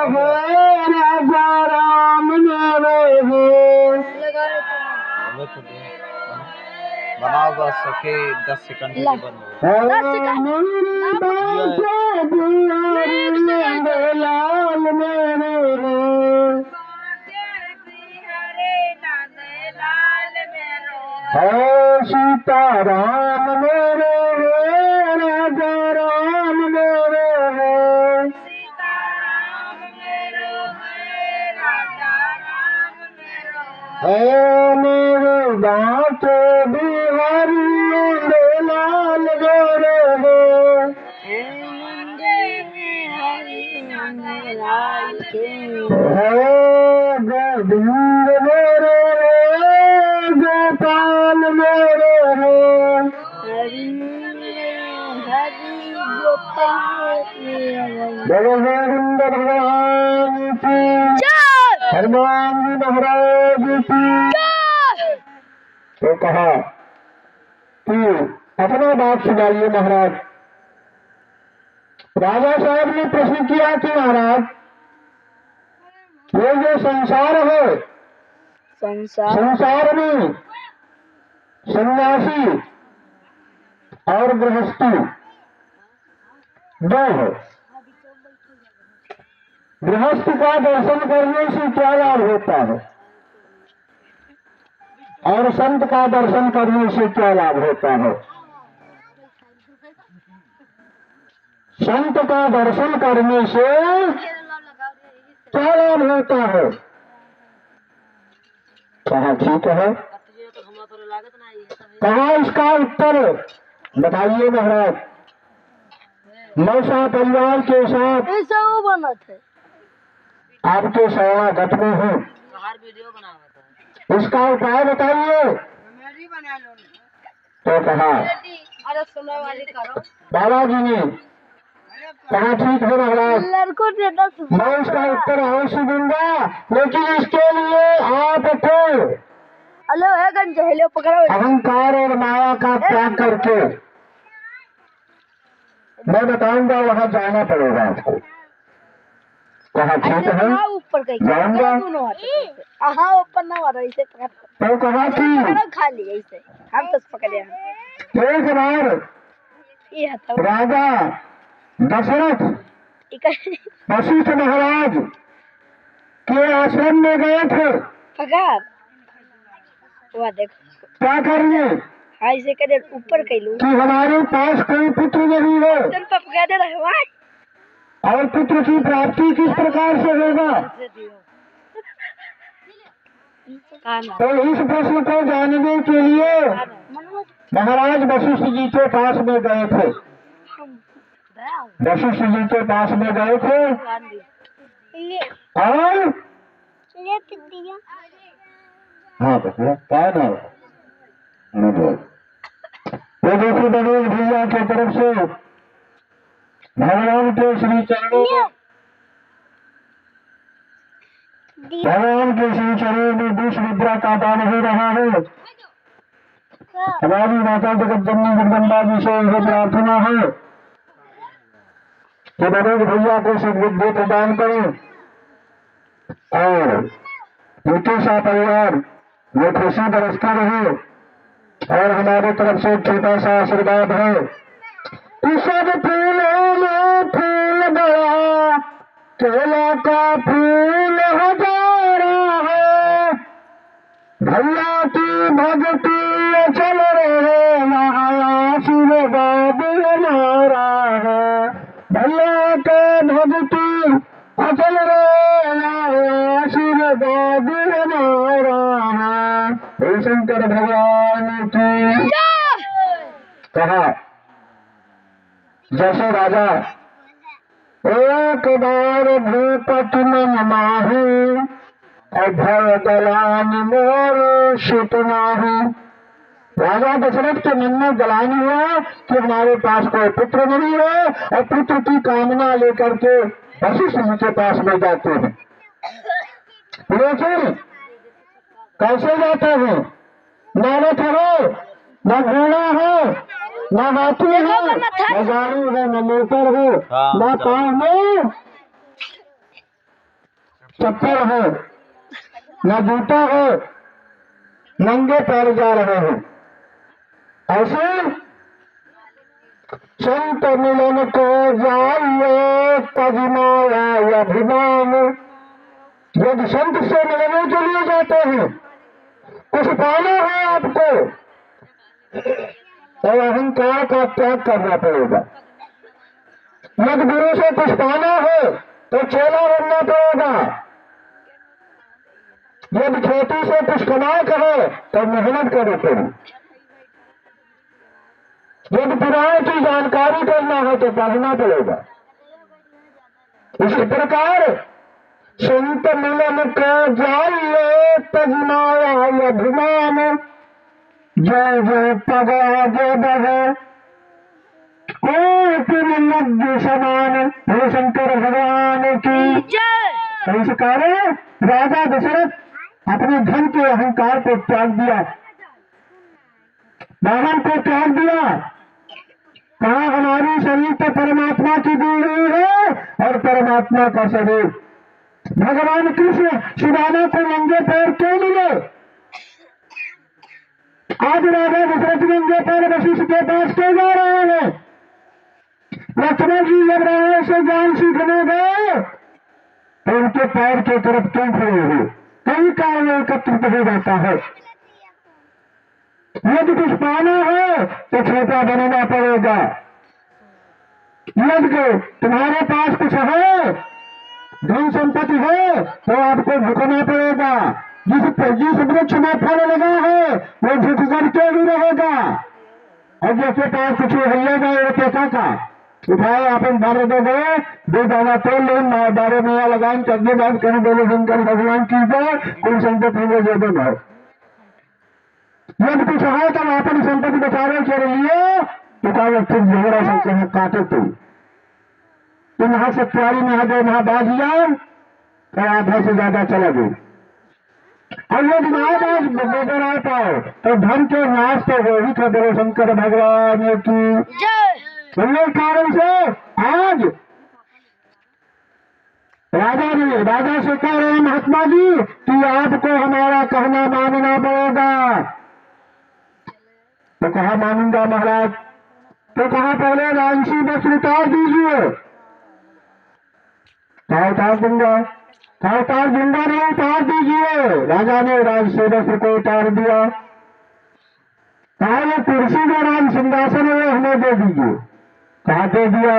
राजा राम मेरे हो। बनाओ बस सके 10 सेकंड के बंद लाल मेरे हो। सीताराम मेरे हो, राजा राम मेरे हो। मेरे बात बिहारी लाल मेरे हो। गोविंद मेरे हो, गोपाल मेरे हो। गोविंद भगवान की हनुमान जी महाराज की। तो कहा कि अपना बात सुनाइए महाराज। राजा साहब ने प्रश्न किया कि महाराज ये जो संसार है, संसार में सन्यासी और गृहस्थी दो है। गृहस्थ का दर्शन करने से क्या लाभ होता है और संत का दर्शन करने से क्या लाभ होता है? संत का दर्शन करने से क्या लाभ होता है? कहा ठीक है, कहा इसका उत्तर बताइए महाराज। मौसा परिवार के साथ आपके शरणागत में हूँ, इसका उपाय बताइए। तो कहा बालाजी ने कहा ठीक है महाराज, मैं इसका उत्तर अवश्य दूंगा, लेकिन इसके लिए आप अहंकार और माया का त्याग करके मैं बताऊंगा, वहां जाना पड़ेगा आपको। कहा ठीक है जाऊंगा। तो कहा कि एक बार राजा दशरथ वशिष्ठ महाराज के आश्रम में गए थे। क्या करिए ऊपर कि हमारे पास कोई पुत्र नहीं है और पुत्र की प्राप्ति किस प्रकार से होगा। तो इस प्रश्न को जानने के लिए महाराज वशिष्ठ जी के पास में गए थे। वशिष्ठ जी के पास में गए थे और हाँ क्या नाम वो देखिए गणेश भैया की तरफ से भगवान के श्री चरणों में विष विद्या का दान हो रहा है। हमारी माता जगत जननी जगदम्बा जी से यह प्रार्थना है कि गणेश भैया को सद्बुद्धि प्रदान करें और उनके साथ परिवार वो खुशी बरसता रहे। और हमारे तरफ से छोटा सा आशीर्वाद है कि सब फूलों में फूल बड़ा, केला का फूल हजारा है। भैया की भक्ति चल रहे आशीर्वाद हमारा है। भैया के भक्ति अचल रहे आशीर्वाद हमारा है। शंकर भगवान की कहा जैसे राजा एक बार भूपत मन माहू अभय गलानी मोर सुत माहू। राजा दशरथ के मन में गलानी हुआ कि हमारे पास कोई पुत्र नहीं है और पुत्र की कामना लेकर के वशिष्ठ जी के पास में जाते हैं। लेकिन कैसे जाते हैं? न रथ है, न घोड़ा है, न हाथी है, न गाड़ी है, न मोटर है, न पाँव में चप्पल हो, न जूता हो, नंगे पैर जा रहे हैं। ऐसे संत मिलन को जाइए तजमाया अभिमान। जब संत से मिलने के लिए जाते हैं, कुछ पाना है आपको तो अहंकार का त्याग करना पड़ेगा। यदि गुरु से कुछ पाना है तो चेला बनना पड़ेगा। यदि खेती से कुछ कमाई है तो मेहनत करनी पड़ेगी। यदि पुराण की जानकारी करना है तो पढ़ना पड़ेगा। इसी प्रकार संत मिलन को जाइए तजमाया अभिमान। जय जय पग आगे बढ़े मध्य समान। हे शंकर भगवान की जय। इस कारण राजा दशरथ अपने धन के अहंकार को त्याग दिया, वाहन को त्याग दिया। कहा हमारी शरीर तो परमात्मा की दी हुई है और परमात्मा का शरीर। भगवान कृष्ण सुदामा को नंगे पैर क्यों मिले? आज राजा दशरथ नंगे पैर वशिष्ठ के पास क्यों जा रहे हैं? लक्ष्मण जी जब रावण से ज्ञान सीखने गए तो उनके पैर की तरफ क्यों खड़े हुए? कई कारण एकत्रित हो जाता है। यदि कुछ पाना है तो छोटा बनना पड़ेगा। यदि तुम्हारे पास कुछ है, धन संपत्ति है, तो आपको झुकना पड़ेगा। जिस वृक्ष में फल लगा है वो झुक करके भी रहेगा। और जैसे पास कुछ हल्लेगा वो पैसा का उठाए अपन बारह दे गए, दो दाना तोड़ ले, 12 नया लगान करने बाद कहने बोले शंकर भगवान की जाए कोई संपत्ति में जो देना है। यदि कुछ है तो अपनी संपत्ति बचाने के लिए तो कहा फिर झगड़ा सकते हैं, काटे तुम यहाँ से प्यारी में गए, वहां बाजिया तो आधा से ज्यादा चला गई। और यदि महाराज बदल आ पाओ तो धन के नाश तो हो ही खबर शंकर भगवान की जय। कारण से आज राजा से कह रहे हैं महात्मा जी कि आपको हमारा कहना मानना पड़ेगा। तो कहा मानूंगा महाराज। तो कहा पहले राजसी वस्त्र उतार दीजिए। कहा उतार दूंगा। कहा उतार दूंगा नहीं, उतार दीजिए। राजा ने राजसी वस्त्र को उतार दिया। कहा ये कुर्सी का राज सिंहासन है हमें दे दीजिए। कहा दे दिया।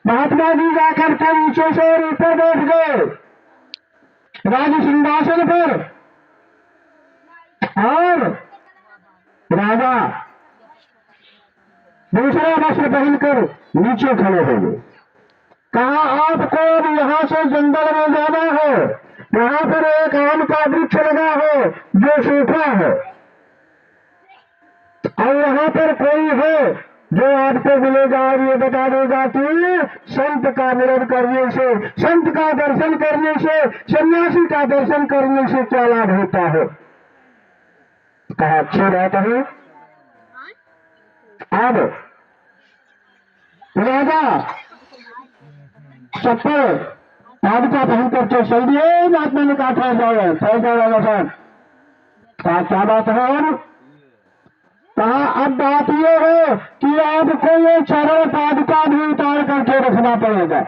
महात्मा जी जाकर के नीचे से ऊपर बैठ गए राज सिंहासन पर। और राजा दूसरा वस्त्र पहनकर नीचे खड़े हो गए। कहा आपको अब यहाँ से जंगल में जाना है। वहां पर एक आम का वृक्ष लगा है जो सूखा है, और वहां पर कोई है जो आपको मिलेगा और ये बता देगा कि संत का मिलन करने से, संत का दर्शन करने से, सन्यासी का दर्शन करने से क्या लाभ होता है। कहा अच्छी बात है। अब राजा चप्पल पादुका पहन करके चल दिए। महात्मा ने कहा ठहर जाओ राजा साहब। कहा क्या बात है? और कहा अब बात ये है कि आपको ये चरण पादुका भी उतार करके रखना पड़ेगा।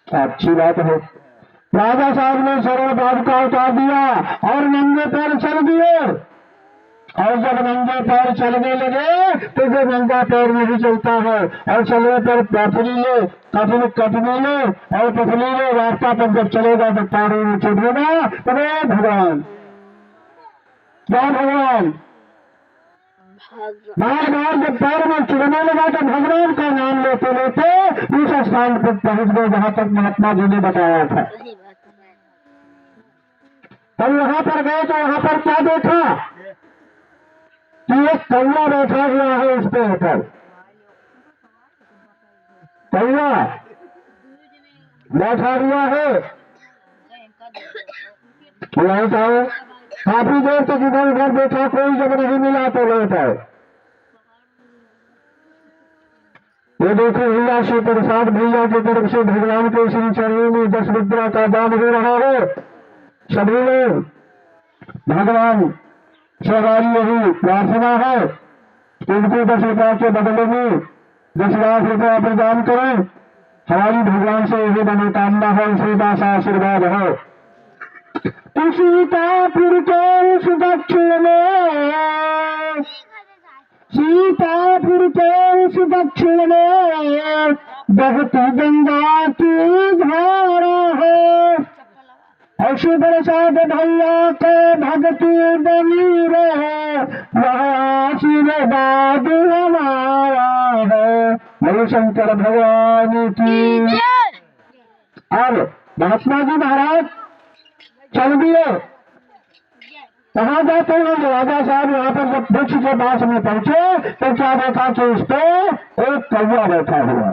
अच्छी बात है। राजा साहब ने चरण पादुका उतार दिया और नंगे पैर चल दिए। और जब नंगे पैर चलने लगे तो जो नंगा पैर नहीं चलता है और चलने पर पथरीले कटनीले और पथरीले रास्ता पर जब चलेगा तो पैरों में चुभेगा। अरे भगवान क्या भगवान बार बार जब पैर में चुभने लगा तो भगवान का नाम लेते लेते उस स्थान पर पहुंच गए जहां तक महात्मा जी ने बताया था। तब वहां पर गए तो वहां पर क्या देखा कि एक कौवा बैठा हुआ है उस पे ऊपर। कौवा बैठा हुआ है। लौट आए। काफी देर तक इधर उधर बैठा, कोई जब नहीं मिला तो लौट आए। ये देखो भैया से प्रसाद भैया की तरफ से भगवान के श्री चरणों में 10 मुद्रा का दान हो रहा है। सभी लोग भगवान से हमारी यही प्रार्थना है कि उनको 10 रुपया के बदले में 10 लाख रुपया प्रदान करें। हमारी भगवान से यही मनोकामना है, श्रीदास आशीर्वाद है। सीतापुर के उस दक्षिण में, सीतापुर के उस दक्षिण में बहती गंगा की धारा है। ऐसी प्रसाद भैया के भक्ति बनी रहे, वह आशीर्वाद हमारा है। हरिशंकर भगवान की। और महात्मा जी महाराज चल दिए। कहाँ जाते हैं? राजा साहब यहाँ पर जब वृक्ष के पास में पहुंचे तो क्या देखा कि उस पे एक कौवा बैठा हुआ।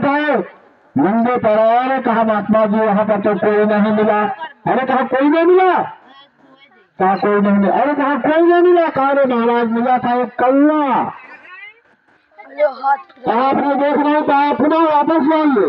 है नंगे पैर। कहा महात्मा जी यहाँ पर तो कोई नहीं मिला। अरे कहा कोई नहीं मिला? कहा कोई नहीं मिला। अरे कहा कोई नहीं मिला? कहा महाराज मिला था एक कौवा। आपने देख रहे हो, कहा पुनः वापस जाइए।